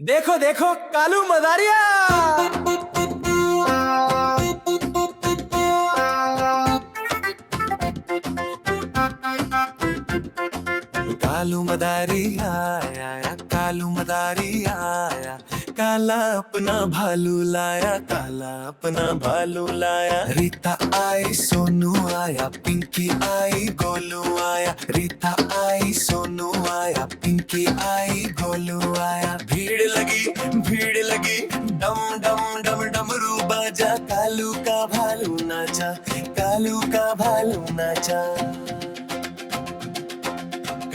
देखो देखो कालू मदारिया। कालू मदारिया आया, कालू मदारिया आया, काला अपना भालू लाया, काला अपना भालू लाया। रीता आई सोनू आया, पिंकी आई गोलू आया, रीता आई सोनू आया, पिंकी आई गोलू आया। भीड़ लगी डम डम डम डमरू बाजा, कालू का भालू नाचा, कालू का भालू नाचा।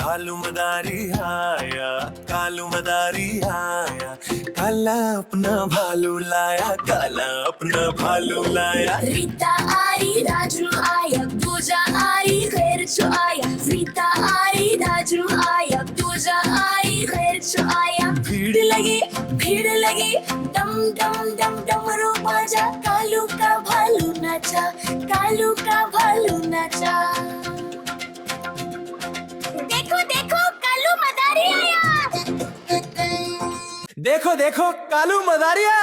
कालू मदारी आया, कालू मदारी आया, काला अपना भालू लाया, काला अपना भालू लाया। रीता आई राजू आया, पूजा आई खैरचू आया, रीता आई राजू आया, पूजा आई खैरचू आया। भीड़ लगी डम डम डम डमरू बाजा, कालू का भालू नाचा, कालू का भालू नाचा। देखो देखो कालू मदारी आया, देखो देखो कालू मदारिया।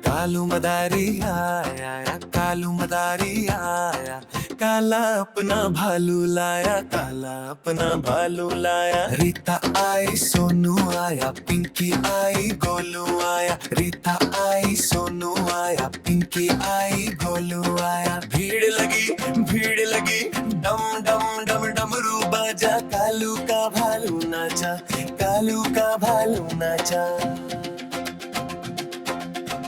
कालू मदारी आया, कालू मदारी आया, काला अपना भालू लाया, काला अपना भालू लाया। रीता आई सोनू आया, पिंकी आई गोलू आया, रीता आई सोनू आया, पिंकी आई गोलू आया। भीड़ लगी डम डम डम डमरू बाजा, कालू का भालू नाचा, कालू का भालू नाचा।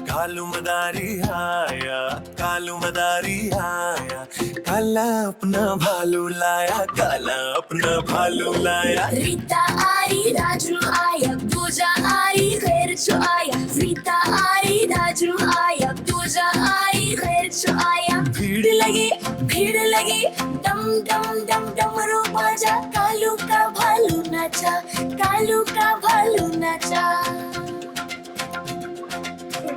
कालू मदारी आया, कालू मदारी आया, काला अपना भालू लाया, काला अपना भालू लाया। रीता आई राजू आया, पूजा आई खैरचू आया, रीता आई राजू आया, पूजा आई खैरचू आया। भीड़ लगी डम डम डम डमरू बाजा, कालू का भालू नाचा, कालू का भालू नाचा।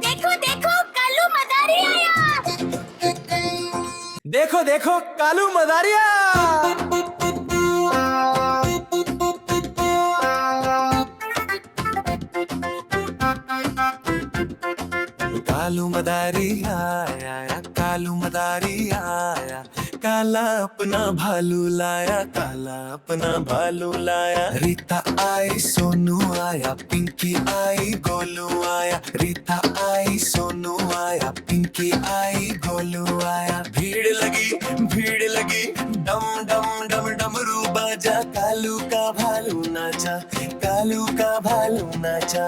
देखो देखो कालू मदारी आया, देखो देखो कालू मदारिया। कालू मदारी आया, कालू मदारी आया, काला अपना भालू लाया, काला अपना भालू लाया। रीता आई सोनू आया, पिंकी आई गोलू आया, रीता आई सोनू आया, पिंकी आई गोलू आया। भीड़ लगी डम डम डम डमरू बाजा, कालू का भालू नाचा, कालू का भालू नाचा।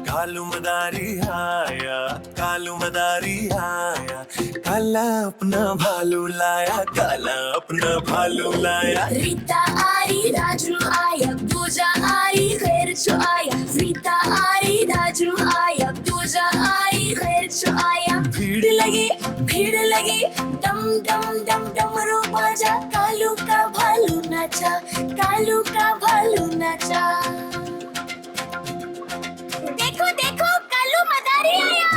कालू मदारी आया, कालू मदारी आया, काला अपना भालू लाया, काला अपना भालू लाया। रीता आई राजू आया, पूजा आई खैरचू आया, रीता आई राजू आया, पूजा आई खैरचू आया। भीड़ लगी डम डम डम डमरू बाजा, कालू का भालू नाचा, कालू का भालू नाचा। देखो देखो कालू मदारी आया,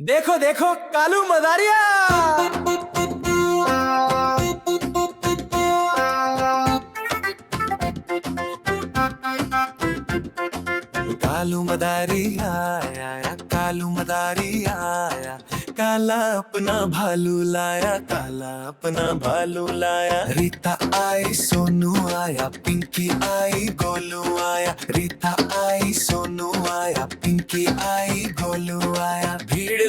देखो देखो कालू मदारिया। कालू मदारी आया, कालू मदारी आया, काला अपना भालू लाया, काला अपना भालू लाया। रीता आई सोनू आया, पिंकी आई गोलू आया, रीता आई सोनू आया, पिंकी आई गोलू आया। भीड़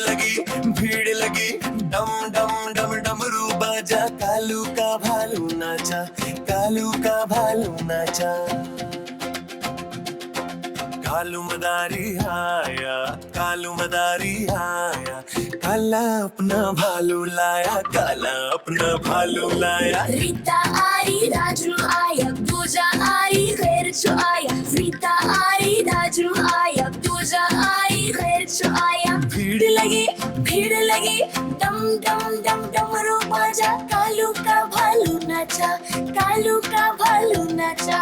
लगी डम डम डम डमरू बाजा, कालू का भालू नाचा, कालू का भालू नाचा। कालू मदारी आया, कालू मदारी आया, काला अपना भालू लाया, काला अपना भालू लाया। रीता आई राजू आया, पूजा आई खैरचू आया, रीता आई राजू आया, पूजा आई खैरचू आया। भीड़ लगी डम डम डम डमरू बाजा, कालू का भालू नाचा, कालू का भालू नाचा।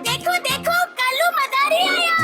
देखो देखो कालू मदारी आया,